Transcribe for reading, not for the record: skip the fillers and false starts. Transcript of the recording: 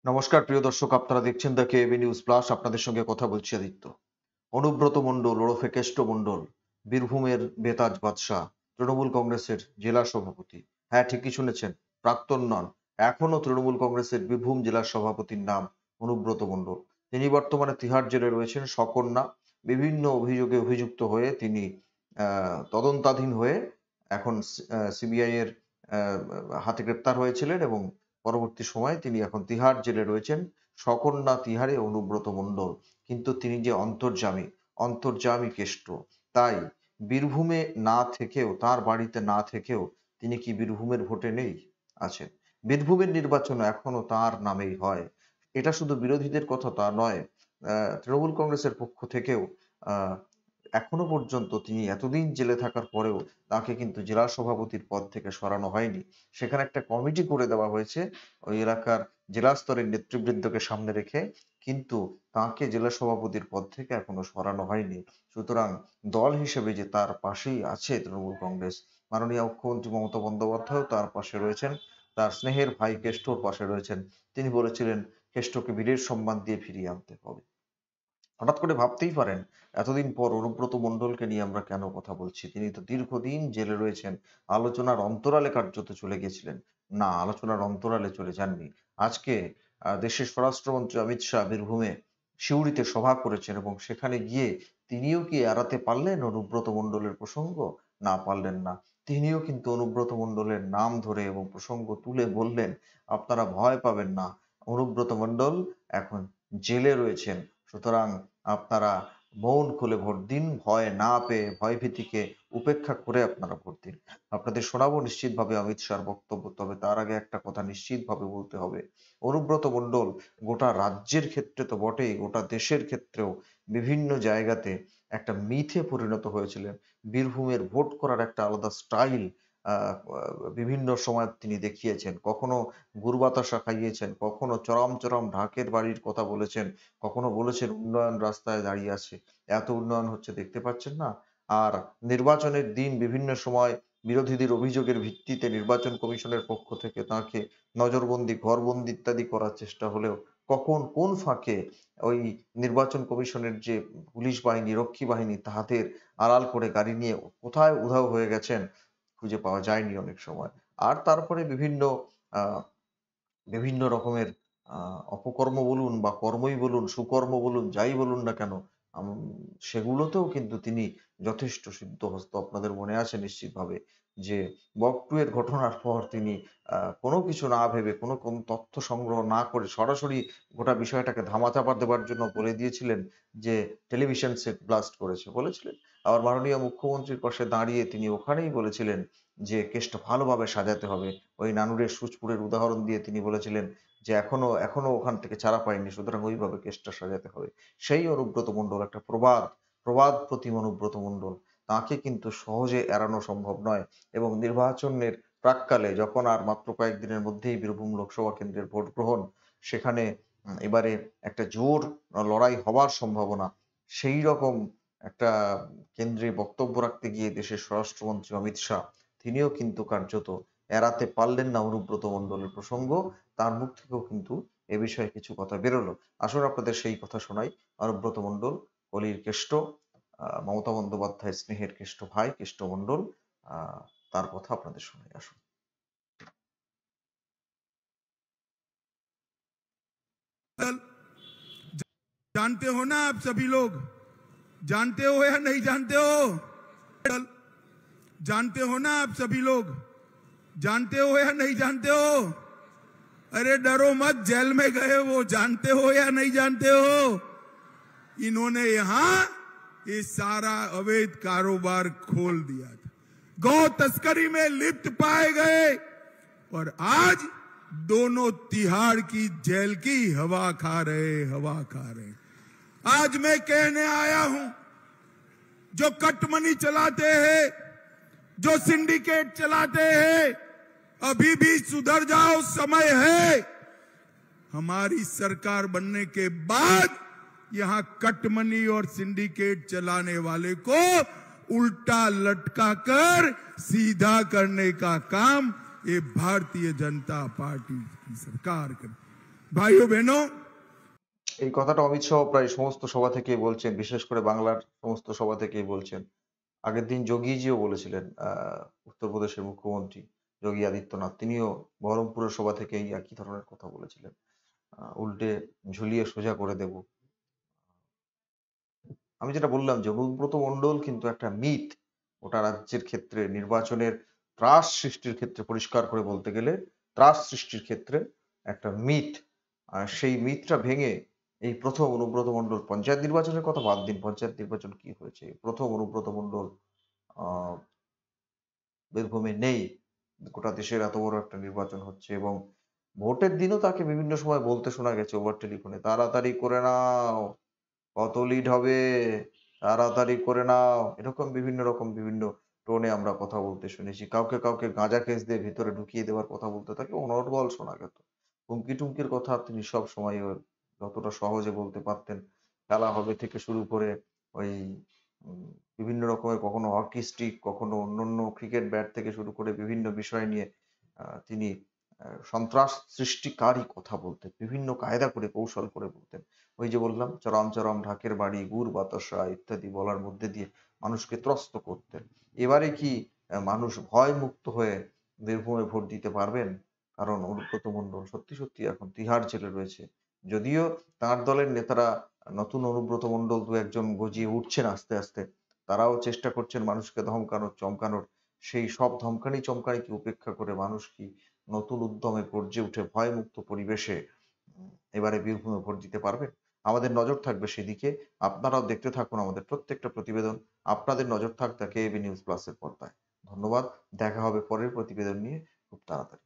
নমস্কার প্রিয় দর্শক, আপনারা দেখছেন দ্য কেএবি নিউজ প্লাস। আপনাদের সঙ্গে কথা বলছি আদিত্য। অনুব্রত মণ্ডল ওরফে কেষ্ট মণ্ডল, বীরভূমের বেতাজ বাদশাহ, তৃণমূল কংগ্রেসের জেলা সভাপতি। হ্যাঁ, ঠিকই শুনেছেন, প্রাক্তন নন, এখনো তৃণমূল কংগ্রেসের বীরভূম জেলার সভাপতির নাম অনুব্রত মণ্ডল। তিনি বর্তমানে তিহাড় জেলে রয়েছেন সকন্যা। বিভিন্ন অভিযোগে অভিযুক্ত হয়ে তিনি তদন্তাধীন হয়ে এখন সিবিআই এর হাতে গ্রেপ্তার হয়েছিলেন এবং পরবর্তী সময়ে তিনি এখন তিহাড় জেলে রয়েছেন সকন্যা তিহাড়ে অনুব্রত মণ্ডল। কিন্তু তিনি যে অন্তর্যামী কেষ্ট। তাই বীরভূমে না থেকেও, তার বাড়িতে না থেকেও তিনি কি বীরভূমের ভোটে নেই? আছেন। বীরভূমের নির্বাচন এখনো তার নামেই হয়। এটা শুধু বিরোধীদের কথা তা নয়, তৃণমূল কংগ্রেসের পক্ষ থেকেও আহ এখনো পর্যন্ত তিনি এতদিন জেলে থাকার পরেও তাকে কিন্তু জেলা সভাপতির পদ থেকে সরানো হয়নি। সেখানে একটা কমিটি করে দেওয়া হয়েছে ওই এলাকার জেলা স্তরের নেতৃবৃন্দকে সামনে রেখে, কিন্তু তাকে জেলা সভাপতির পদ থেকে এখনো সরানো হয়নি। সুতরাং দল হিসেবে যে তার পাশেই আছে তৃণমূল কংগ্রেস, মাননীয় মুখ্যমন্ত্রী মমতা বন্দ্যোপাধ্যায়ও তার পাশে রয়েছেন, তার স্নেহের ভাই কেষ্টর পাশে রয়েছেন। তিনি বলেছিলেন কেষ্টকে বীরের সম্মান দিয়ে ফিরিয়ে আনতে হবে। হঠাৎ করে ভাবতেই পারেন এতদিন পর অনুব্রত মণ্ডলকে নিয়ে আমরা কেন কথা বলছি। তিনি তো দীর্ঘদিন জেলে রয়েছেন, আলোচনার অন্তরালে কার্যত চলে গেছিলেন। না, আলোচনার অন্তরালে চলে যাননি। আজকে দেশের স্বরাষ্ট্রমন্ত্রী অমিত শাহ বীরভূমে সিউড়িতে সভা করেছেন এবং সেখানে গিয়ে তিনিও কি এড়াতে পারলেন অনুব্রত মণ্ডলের প্রসঙ্গ? না, পারলেন না। তিনিও কিন্তু অনুব্রত মণ্ডলের নাম ধরে এবং প্রসঙ্গ তুলে বললেন, আপনারা ভয় পাবেন না, অনুব্রত মণ্ডল এখন জেলে রয়েছেন। সুতরাং আপনারা মন খুলে ভোট দিন, ভয় না পেয়ে, ভয়ভীতিকে উপেক্ষা করে আপনারা ভোট দিন। আপনাদের শোনাবো নিশ্চিতভাবে অমিত শাহর বক্তব্য। তবে তার আগে একটা কথা নিশ্চিতভাবে বলতে হবে, অনুব্রত মণ্ডল গোটা রাজ্যের ক্ষেত্রে তো বটেই, গোটা দেশের ক্ষেত্রেও বিভিন্ন জায়গাতে একটা মিথে পরিণত হয়েছিলেন। বীরভূমের ভোট করার একটা আলাদা স্টাইল বিভিন্ন সময় তিনি দেখিয়েছেন। কখনো গুড় বাতাসা খাইয়েছেন, কখনো চরম চরম ঢাকের বাড়ির কথা বলেছেন, কখনো বলেছেন উন্নয়ন রাস্তায় দাঁড়িয়ে আছে, এত উন্নয়ন হচ্ছে দেখতে পাচ্ছেন না। আর নির্বাচনের দিন বিভিন্ন সময় বিরোধীদের অভিযোগের ভিত্তিতে নির্বাচন কমিশনের পক্ষ থেকে তাকে নজরবন্দি, ঘরবন্দি ইত্যাদি করার চেষ্টা হলেও কখন কোন ফাঁকে ওই নির্বাচন কমিশনের যে পুলিশ বাহিনী, রক্ষী বাহিনী তাদের আড়াল করে গাড়ি নিয়ে কোথায় উধাও হয়ে গেছেন খুঁজে পাওয়া যায়নি অনেক সময়। আর তারপরে আহ বিভিন্ন রকমের অপকর্ম বলুন বা কর্মই বলুন, সুকর্ম বলুন, যাই বলুন না কেন, আম সেগুলোতেও কিন্তু তিনি যথেষ্ট সিদ্ধহস্ত। আপনাদের মনে আছে নিশ্চিতভাবে যে বকটু এর ঘটনার পর তিনি কোনো কিছু না ভেবে, কোন তথ্য সংগ্রহ না করে সরাসরি গোটা বিষয়টাকে ধামাচাপা দেবার জন্য বলে দিয়েছিলেন যে টেলিভিশন সেট ব্লাস্ট করেছে বলেছিলেন। আবার মাননীয় মুখ্যমন্ত্রীর পাশে দাঁড়িয়ে তিনি ওখানেই বলেছিলেন যে কেসটা ভালোভাবে সাজাতে হবে। ওই নানুরের সুচপুরের উদাহরণ দিয়ে তিনি বলেছিলেন যে এখনো ওখান থেকে ছাড়া পায়নি, সুতরাং ওইভাবে কেসটা সাজাতে হবে। সেই অনুব্রত মণ্ডল একটা প্রবাদ প্রতিম অনুব্রত মণ্ডল, তাকে কিন্তু সহজে এড়ানো সম্ভব নয়। এবং নির্বাচনের প্রাক্কালে যখন আর মাত্র কয়েকদিনের মধ্যেই বীরভূম লোকসভা কেন্দ্রের ভোট গ্রহণ, সেখানে এবারে একটা জোর লড়াই হওয়ার সম্ভাবনা, সেই রকম একটা কেন্দ্রে বক্তব্য রাখতে গিয়ে দেশের স্বরাষ্ট্রমন্ত্রী অমিত শাহ তিনিও কিন্তু কার্যত এড়াতে পারলেন না অনুব্রত মণ্ডলের প্রসঙ্গ। তার মুখ থেকেও কিন্তু এ বিষয়ে কিছু কথা বেরোলো। আসুন আপনাদের সেই কথা শোনাই। অনুব্রত মণ্ডল, কলির কেষ্ট, মমতা বন্দ্যোপাধ্যায়ের স্নেহের কেষ্ট ভাই কেষ্ট মণ্ডল, তার কথা আপনাদের শোনাই। আসুন। जानते हो ना आप सभी लोग, जानते हो या नहीं जानते हो? जानते हो ना आप सभी लोग, जानते हो या नहीं जानते हो? अरे डरो मत, जेल में गए वो जानते हो या नहीं जानते हो? इन्होंने यहां ये सारा अवैध कारोबार खोल दिया था, गौ तस्करी में लिप्त पाए गए और आज दोनों तिहाड़ की जेल की हवा खा रहे। आज मैं कहने आया हूं, जो कटमनी चलाते हैं, जो सिंडिकेट चलाते हैं, अभी भी सुधर जाओ, समय है। हमारी सरकार बनने के बाद यहां कटमनी और सिंडिकेट चलाने वाले को उल्टा लटका कर सीधा करने का काम ये भारतीय जनता पार्टी की सरकार कर। भाइयों बहनों, এই কথাটা অমিত শাহ প্রায় সমস্ত সভা থেকেই বলছেন, বিশেষ করে বাংলার সমস্ত সভা থেকেই বলছেন। আগের দিন যোগীজিও বলেছিলেন, উত্তরপ্রদেশের মুখ্যমন্ত্রী যোগী আদিত্যনাথ, তিনিও বহরমপুরের সভা থেকে এই একই ধরনের কথা বলেছিলেন। উল্টে ঝুলিয়ে সোজা করে দেব। আমি যেটা বললাম যে অনুব্রত মণ্ডল কিন্তু একটা মিথ। গোটা রাজ্যের ক্ষেত্রে নির্বাচনের ত্রাস সৃষ্টির ক্ষেত্রে, পরিষ্কার করে বলতে গেলে ত্রাস সৃষ্টির ক্ষেত্রে একটা মিথ। আর সেই মিথটা ভেঙে এই প্রথম অনুব্রত মণ্ডল, পঞ্চায়েত নির্বাচনের কথা বাদ দিন, পঞ্চায়েত নির্বাচন কি হয়েছে, এই প্রথম অনুব্রত মণ্ডল আহ বীরভূমে নেই। গোটা দেশের এত বড় একটা নির্বাচন হচ্ছে এবং ভোটের দিনও তাকে বিভিন্ন সময় বলতে শোনা গেছে ওভার টেলিফোনে, তাড়াতাড়ি করে নাও, কত লিড হবে, তাড়াতাড়ি করে নাও, এরকম বিভিন্ন রকম বিভিন্ন টোনে আমরা কথা বলতে শুনেছি। কাউকে কাউকে গাঁজা কেস দিয়ে ভিতরে ঢুকিয়ে দেওয়ার কথা বলতে তাকে অনর্গল শোনা গেল। হুমকি টুমকির কথা তিনি সব সময় যতটা সহজে বলতে পারতেন, খেলা হবে থেকে শুরু করে ওই উম, বিভিন্ন রকমের, কখনো হকি স্টিক, কখনো অন্যান্য ক্রিকেট ব্যাট থেকে শুরু করে বিভিন্ন বিষয় নিয়ে তিনি সন্ত্রাস সৃষ্টিকারী কথা বলতেন, বিভিন্ন কায়দা করে কৌশল করে বলতেন। ওই যে বললাম, চরম চরম ঢাকের বাড়ি, গুড় বাতাসা ইত্যাদি বলার মধ্যে দিয়ে মানুষকে ত্রস্ত করতেন। এবারে কি মানুষ ভয় মুক্ত হয়ে বীরভূমে ভোট দিতে পারবেন? কারণ অনুব্রত মণ্ডল সত্যি সত্যি এখন তিহার জেলে রয়েছে। যদিও তার দলের নেতারা, নতুন অনুব্রত মণ্ডল দু একজন গজিয়ে উঠছেন আস্তে আস্তে, তারাও চেষ্টা করছেন মানুষকে ধমকানোর চমকানোর। সেই সব ধমকানি চমকানিকে উপেক্ষা করে মানুষ কি নতুন উদ্যমে গর্জে উঠে ভয়মুক্ত পরিবেশে এবারে বীরভূমে ভোট দিতে পারবেন? আমাদের নজর থাকবে সেদিকে। আপনারাও দেখতে থাকুন আমাদের প্রত্যেকটা প্রতিবেদন। আপনাদের নজর থাক দ্য কেএবি নিউজ প্লাসের পর্দায়। ধন্যবাদ। দেখা হবে পরের প্রতিবেদন নিয়ে খুব তাড়াতাড়ি।